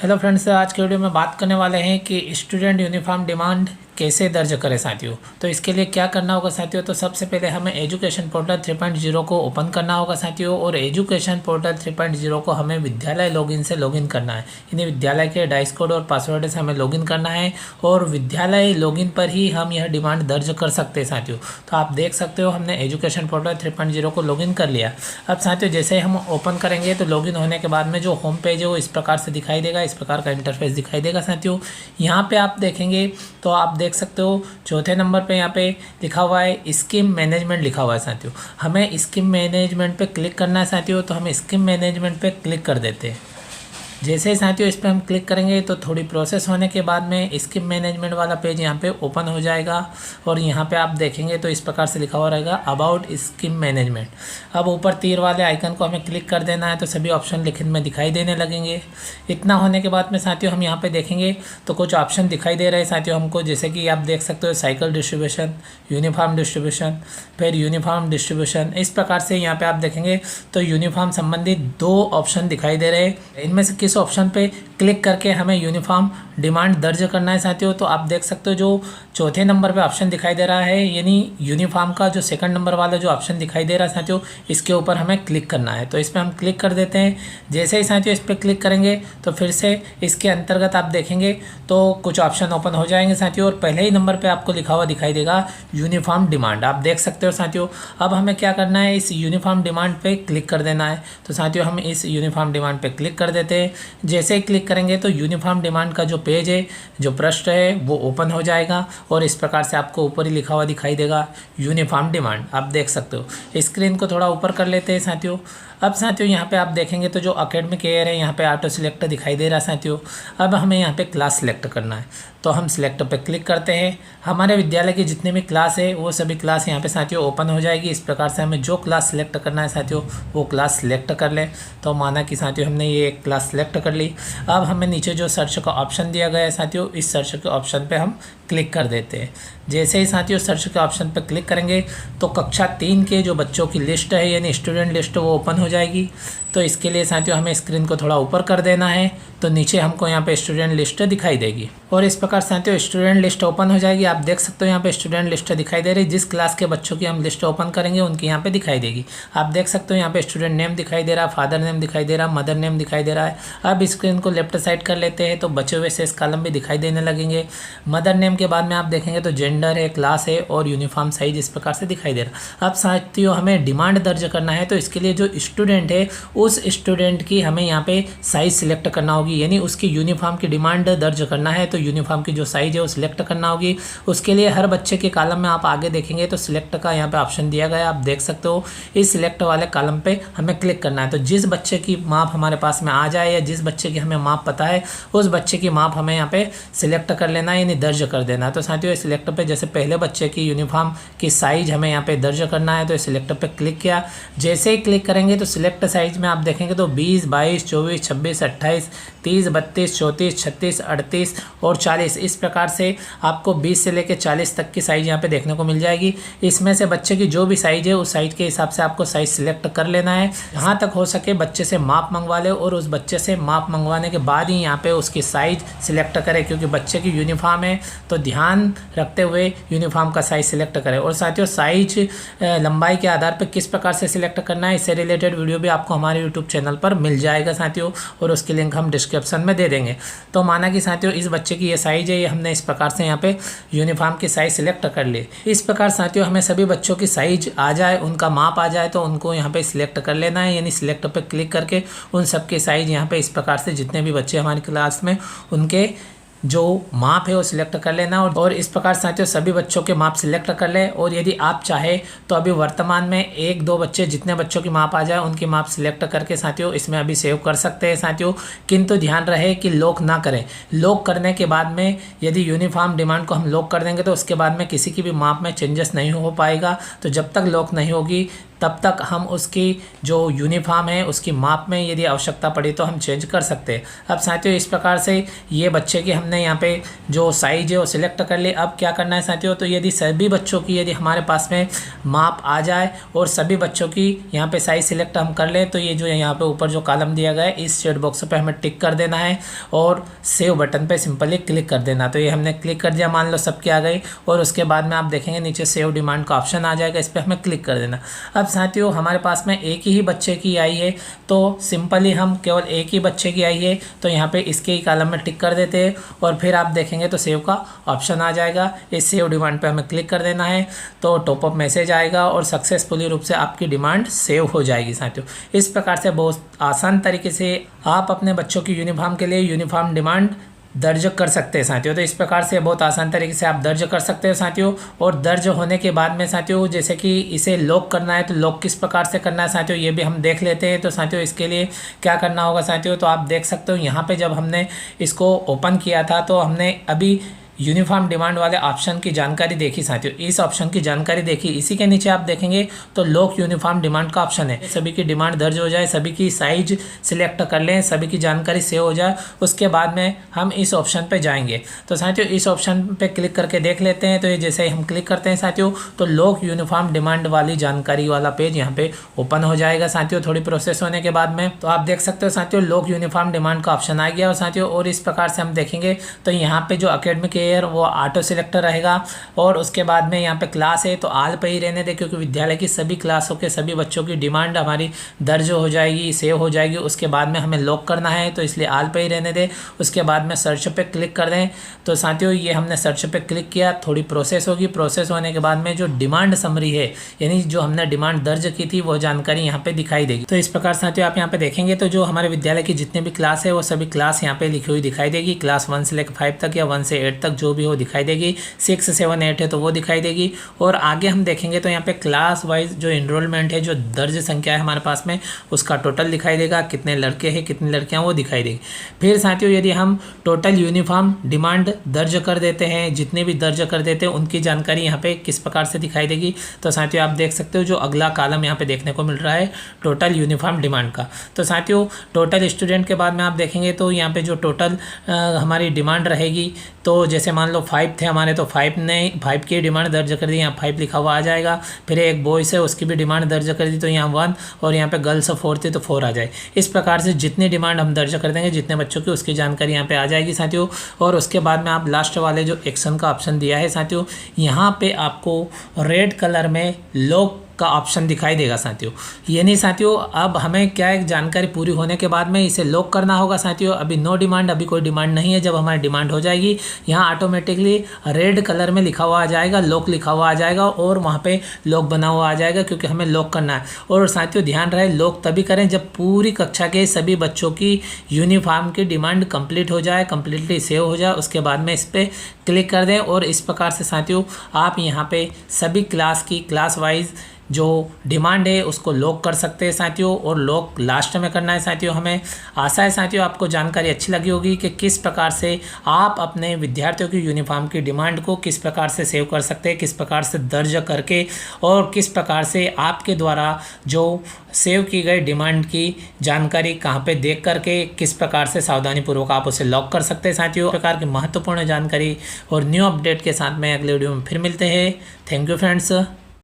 Hello friends, आज के video में बात करने वाले हैं कि स्टूडेंट यूनिफॉर्म डिमांड कैसे दर्ज करें साथियों। तो इसके लिए क्या करना होगा साथियों, तो सबसे पहले हमें एजुकेशन पोर्टल 3.0 को ओपन करना होगा साथियों। और एजुकेशन पोर्टल 3.0 को हमें विद्यालय लॉगिन से लॉगिन करना है, यानी विद्यालय के डाइस कोड और पासवर्ड से हमें लॉगिन करना है और विद्यालय लॉगिन पर ही हम यह डिमांड दर्ज कर सकते हैं साथियों। तो आप देख सकते हो हमने एजुकेशन पोर्टल 3.0 को लॉगिन कर लिया। अब साथियों जैसे हम ओपन करेंगे तो लॉगिन होने के बाद में जो होम पेज है वो इस प्रकार से दिखाई देगा, इस प्रकार का इंटरफेस दिखाई देगा साथियों। यहाँ पे आप देखेंगे तो आप देख सकते हो चौथे नंबर पे यहाँ पे लिखा हुआ है स्कीम मैनेजमेंट लिखा हुआ है साथियों। हमें स्कीम मैनेजमेंट पे क्लिक करना है साथियों, तो हम स्कीम मैनेजमेंट पे क्लिक कर देते हैं। जैसे ही साथियों इस पर हम क्लिक करेंगे तो थोड़ी प्रोसेस होने के बाद में स्कीम मैनेजमेंट वाला पेज यहाँ पे ओपन हो जाएगा और यहाँ पे आप देखेंगे तो इस प्रकार से लिखा हुआ रहेगा अबाउट स्कीम मैनेजमेंट। अब ऊपर तीर वाले आइकन को हमें क्लिक कर देना है तो सभी ऑप्शन लिखित में दिखाई देने लगेंगे। इतना होने के बाद में साथियों हम यहाँ पे देखेंगे तो कुछ ऑप्शन दिखाई दे रहे हैं साथियों हमको, जैसे कि आप देख सकते हो साइकिल डिस्ट्रीब्यूशन, यूनिफॉर्म डिस्ट्रीब्यूशन, फिर यूनिफॉर्म डिस्ट्रीब्यूशन। इस प्रकार से यहाँ पे आप देखेंगे तो यूनिफॉर्म संबंधित 2 ऑप्शन दिखाई दे रहे हैं। इनमें से इस ऑप्शन पे क्लिक करके हमें यूनिफॉर्म डिमांड दर्ज करना है साथियों। तो आप देख सकते हो जो चौथे नंबर पे ऑप्शन दिखाई दे रहा है, यानी यूनिफॉर्म का जो सेकंड नंबर वाला जो ऑप्शन दिखाई दे रहा है साथियों, इसके ऊपर हमें क्लिक करना है। तो इस पर हम क्लिक कर देते हैं। जैसे ही साथियों इस पर क्लिक करेंगे तो फिर से इसके अंतर्गत आप देखेंगे तो कुछ ऑप्शन ओपन हो जाएंगे साथियों और पहले ही नंबर पर आपको लिखा हुआ दिखाई देगा यूनिफॉर्म डिमांड। आप देख सकते हो साथियों। अब हमें क्या करना है, इस यूनिफॉर्म डिमांड पर क्लिक कर देना है। तो साथियों हम इस यूनिफॉर्म डिमांड पर क्लिक कर देते हैं। जैसे ही क्लिक करेंगे तो यूनिफॉर्म डिमांड का जो पेज है, जो पृष्ठ है वो ओपन हो जाएगा और इस प्रकार से आपको ऊपर ही लिखा हुआ दिखाई देगा यूनिफॉर्म डिमांड। आप देख सकते हो। स्क्रीन को थोड़ा ऊपर कर लेते हैं साथियों। अब साथियों यहाँ पे आप देखेंगे तो जो एकेडमिक ईयर है यहाँ पे ऑटो सिलेक्ट दिखाई दे रहा है साथियों। अब हमें यहाँ पे क्लास सिलेक्ट करना है, तो हम सिलेक्ट पे क्लिक करते हैं। हमारे विद्यालय की जितने भी क्लास है वो सभी क्लास यहाँ पे साथियों ओपन हो जाएगी। इस प्रकार से हमें जो क्लास सिलेक्ट करना है साथियों वो क्लास सिलेक्ट कर लें। तो माना कि साथियों हमने ये एक क्लास सिलेक्ट कर ली। अब हमें नीचे जो सर्च का ऑप्शन दिया गया है साथियों, इस सर्च के ऑप्शन पर हम क्लिक कर देते हैं। जैसे ही साथियों सर्च के ऑप्शन पर क्लिक करेंगे तो कक्षा 3 के जो बच्चों की लिस्ट है यानी स्टूडेंट लिस्ट वो ओपन हो जाएगी। तो इसके लिए साथियों हमें स्क्रीन को थोड़ा ऊपर कर देना है, तो नीचे हमको यहाँ पे स्टूडेंट लिस्ट दिखाई देगी और इस प्रकार साथियों स्टूडेंट लिस्ट ओपन हो जाएगी। आप देख सकते हो यहाँ पे स्टूडेंट लिस्ट दिखाई दे रही है। जिस क्लास के बच्चों की हम लिस्ट ओपन करेंगे उनकी यहाँ पे दिखाई देगी। आप देख सकते हो यहाँ पे स्टूडेंट नेम दिखाई दे रहा है, फादर नेम दिखाई दे रहा है, मदर नेम दिखाई दे रहा है। अब स्क्रीन को लेफ्ट साइड कर लेते हैं तो बचे हुए शेष कॉलम भी दिखाई देने लगेंगे। मदर नेम के बाद में आप देखेंगे तो जेंडर है, क्लास है और यूनिफॉर्म साइज इस प्रकार से दिखाई दे रहा है। अब साथियों हमें डिमांड दर्ज करना है, तो इसके लिए जो स्टूडेंट है उस स्टूडेंट की हमें यहाँ पे साइज सिलेक्ट करना होगी, यानी उसकी यूनिफॉर्म की डिमांड दर्ज करना है। तो यूनिफॉर्म की जो साइज है वो सिलेक्ट करना होगी। उसके लिए हर बच्चे के कॉलम में आप आगे देखेंगे तो सिलेक्ट का यहाँ पे ऑप्शन दिया गया है। आप देख सकते हो इस सिलेक्ट वाले कॉलम पे हमें क्लिक करना है। तो जिस बच्चे की माप हमारे पास में आ जाए या जिस बच्चे की हमें माप पता है उस बच्चे की माप हमें यहाँ पे सिलेक्ट कर लेना है, यानी दर्ज कर देना है। तो साथियों सिलेक्ट पे जैसे पहले बच्चे की यूनिफॉर्म की साइज हमें यहाँ पे दर्ज करना है, तो सिलेक्ट पे क्लिक किया। जैसे ही क्लिक करेंगे तो सिलेक्ट साइज में आप देखेंगे तो 20, 22, 24, 26, 28, 30, 32, 34, 36, 38 और 40 इस प्रकार से आपको 20 से लेकर 40 तक की साइज़ यहाँ पे देखने को मिल जाएगी। इसमें से बच्चे की जो भी साइज़ है उस साइज़ के हिसाब से आपको साइज़ सिलेक्ट कर लेना है। जहाँ तक हो सके बच्चे से माप मंगवा ले और उस बच्चे से माप मंगवाने के बाद ही यहाँ पे उसकी साइज़ सिलेक्ट करें, क्योंकि बच्चे की यूनिफॉर्म है तो ध्यान रखते हुए यूनिफॉर्म का साइज़ सिलेक्ट करें। और साथियों साइज लंबाई के आधार पर किस प्रकार से सिलेक्ट करना है इससे रिलेटेड वीडियो भी आपको हमारे यूट्यूब चैनल पर मिल जाएगा साथियों, और उसकी लिंक हम डिस्क्रिप्शन में दे देंगे। तो माना कि साथियों इस बच्चे की ये साइज़ है, ये हमने इस प्रकार से यहाँ पे यूनिफॉर्म की साइज़ सिलेक्ट कर ली। इस प्रकार साथियों हमें सभी बच्चों की साइज़ आ जाए, उनका माप आ जाए तो उनको यहाँ पे सिलेक्ट कर लेना है, यानी सिलेक्ट पे क्लिक करके उन सब की साइज़ यहाँ पे इस प्रकार से जितने भी बच्चे हमारी क्लास में उनके जो माप है वो सिलेक्ट कर लेना। और इस प्रकार साथियों सभी बच्चों के माप सिलेक्ट कर ले। और यदि आप चाहे तो अभी वर्तमान में 1-2 बच्चे जितने बच्चों की माप आ जाए उनकी माप सिलेक्ट करके साथियों इसमें अभी सेव कर सकते हैं साथियों। किंतु ध्यान रहे कि लॉक ना करें। लॉक करने के बाद में यदि यूनिफॉर्म डिमांड को हम लॉक कर देंगे तो उसके बाद में किसी की भी माप में चेंजेस नहीं हो पाएगा। तो जब तक लॉक नहीं होगी तब तक हम उसकी जो यूनिफॉर्म है उसकी माप में यदि आवश्यकता पड़ी तो हम चेंज कर सकते हैं। अब साथियों इस प्रकार से ये बच्चे की हमने यहाँ पे जो साइज है वो सिलेक्ट कर ली। अब क्या करना है साथियों, तो यदि सभी बच्चों की यदि हमारे पास में माप आ जाए और सभी बच्चों की यहाँ पे साइज सिलेक्ट हम कर लें, तो ये जो यहाँ पे ऊपर जो कॉलम दिया गया है इस चेक बॉक्स पे हमें टिक कर देना है और सेव बटन पे सिंपली क्लिक कर देना। तो ये हमने क्लिक कर दिया, मान लो सबकी आ गई, और उसके बाद में आप देखेंगे नीचे सेव डिमांड का ऑप्शन आ जाएगा, इस पर हमें क्लिक कर देना। अब साथियों हमारे पास में एक ही बच्चे की आई है, तो सिंपली हम केवल एक ही बच्चे की आई है तो यहाँ पे इसके ही कॉलम में टिक कर देते हैं और फिर आप देखेंगे तो सेव का ऑप्शन आ जाएगा। इस सेव डिमांड पे हमें क्लिक कर देना है तो टॉपअप मैसेज आएगा और सक्सेसफुली रूप से आपकी डिमांड सेव हो जाएगी साथियों। इस प्रकार से बहुत आसान तरीके से आप अपने बच्चों की यूनिफॉर्म के लिए यूनिफॉर्म डिमांड दर्ज कर सकते हैं साथियों। तो इस प्रकार से बहुत आसान तरीके से आप दर्ज कर सकते हो साथियों। और दर्ज होने के बाद में साथियों जैसे कि इसे लॉक करना है तो लॉक किस प्रकार से करना है साथियों ये भी हम देख लेते हैं। तो साथियों इसके लिए क्या करना होगा साथियों, तो आप देख सकते हो यहाँ पे जब हमने इसको ओपन किया था तो हमने अभी यूनिफॉर्म डिमांड वाले ऑप्शन की जानकारी देखी साथियों, इस ऑप्शन की जानकारी देखी। इसी के नीचे आप देखेंगे तो लॉक यूनिफॉर्म डिमांड का ऑप्शन है। सभी की डिमांड दर्ज हो जाए, सभी की साइज सिलेक्ट कर लें, सभी की जानकारी सेव हो जाए, उसके बाद में हम इस ऑप्शन पे जाएंगे। तो साथियों इस ऑप्शन पे क्लिक करके देख लेते हैं। तो ये जैसे ही हम क्लिक करते हैं साथियों तो लॉक यूनिफॉर्म डिमांड वाली जानकारी वाला पेज यहाँ पे ओपन हो जाएगा साथियों थोड़ी प्रोसेस होने के बाद में। तो आप देख सकते हो साथियों लॉक यूनिफॉर्म डिमांड का ऑप्शन आ गया और साथियों और इस प्रकार से हम देखेंगे तो यहाँ पे जो एकेडमिक वो ऑटो सिलेक्टर रहेगा और उसके बाद में यहाँ पे क्लास है तो आल पे ही रहने दे, क्योंकि विद्यालय की सभी क्लासों के सभी बच्चों की डिमांड हमारी दर्ज हो जाएगी, सेव हो जाएगी। उसके बाद में हमें लॉक करना है तो इसलिए आल पे ही रहने दे। उसके बाद में सर्च पे क्लिक कर दें। तो साथियों ये हमने सर्च पे क्लिक किया, थोड़ी प्रोसेस होगी, प्रोसेस होने के बाद में जो डिमांड समरी है यानी जो हमने डिमांड दर्ज की थी वो जानकारी यहाँ पे दिखाई देगी। तो इस प्रकार साथियों आप यहाँ पे देखेंगे तो जो हमारे विद्यालय की जितने भी क्लास है वो सभी क्लास यहाँ पे लिखी हुई दिखाई देगी। क्लास 1 से लेकर 5 तक या 1 से 8 तक जो भी हो दिखाई देगी। 6, 7, 8 है तो वो दिखाई देगी। और आगे हम देखेंगे तो यहाँ पे क्लास वाइज जो इनरोलमेंट है, जो दर्ज संख्या है हमारे पास में उसका टोटल दिखाई देगा, कितने लड़के हैं कितनी लड़कियां वो दिखाई देगी। फिर साथियों यदि हम टोटल यूनिफॉर्म डिमांड दर्ज कर देते हैं, जितने भी दर्ज कर देते हैं उनकी जानकारी यहाँ पे किस प्रकार से दिखाई देगी। तो साथियों आप देख सकते हो जो अगला कॉलम यहाँ पे देखने को मिल रहा है टोटल यूनिफॉर्म डिमांड का। तो साथियों टोटल स्टूडेंट के बाद में आप देखेंगे तो यहाँ पे जो टोटल हमारी डिमांड रहेगी, तो जैसे मान लो 5 थे हमारे तो 5 की डिमांड दर्ज कर दी, यहाँ 5 लिखा हुआ आ जाएगा। फिर एक बॉयज़ है उसकी भी डिमांड दर्ज कर दी तो यहाँ 1, और यहाँ पे गर्ल्स 4 थी तो 4 आ जाए। इस प्रकार से जितनी डिमांड हम दर्ज कर देंगे जितने बच्चों की उसकी जानकारी यहाँ पे आ जाएगी साथियों। और उसके बाद में आप लास्ट वाले जो एक्शन का ऑप्शन दिया है साथियों, यहाँ पे आपको रेड कलर में लॉक का ऑप्शन दिखाई देगा साथियों। ये नहीं साथियों, अब हमें क्या एक जानकारी पूरी होने के बाद में इसे लॉक करना होगा साथियों। अभी नो डिमांड, अभी कोई डिमांड नहीं है। जब हमारी डिमांड हो जाएगी यहाँ ऑटोमेटिकली रेड कलर में लिखा हुआ आ जाएगा, लॉक लिखा हुआ आ जाएगा और वहाँ पे लॉक बना हुआ आ जाएगा, क्योंकि हमें लॉक करना है। और साथियों ध्यान रहे लॉक तभी करें जब पूरी कक्षा के सभी बच्चों की यूनिफॉर्म की डिमांड कंप्लीट हो जाए, कंप्लीटली सेव हो जाए, उसके बाद में इस पर क्लिक कर दें। और इस प्रकार से साथियों आप यहाँ पे सभी क्लास की क्लास वाइज जो डिमांड है उसको लॉक कर सकते हैं साथियों। और लॉक लास्ट में करना है साथियों। हमें आशा है साथियों आपको जानकारी अच्छी लगी होगी कि किस प्रकार से आप अपने विद्यार्थियों की यूनिफॉर्म की डिमांड को किस प्रकार से सेव कर सकते हैं, किस प्रकार से दर्ज करके, और किस प्रकार से आपके द्वारा जो सेव की गई डिमांड की जानकारी कहाँ पे देख करके किस प्रकार से सावधानीपूर्वक आप उसे लॉक कर सकते हैं साथियों। इस प्रकार की महत्वपूर्ण जानकारी और न्यू अपडेट के साथ में अगले वीडियो में फिर मिलते हैं। Thank you friends.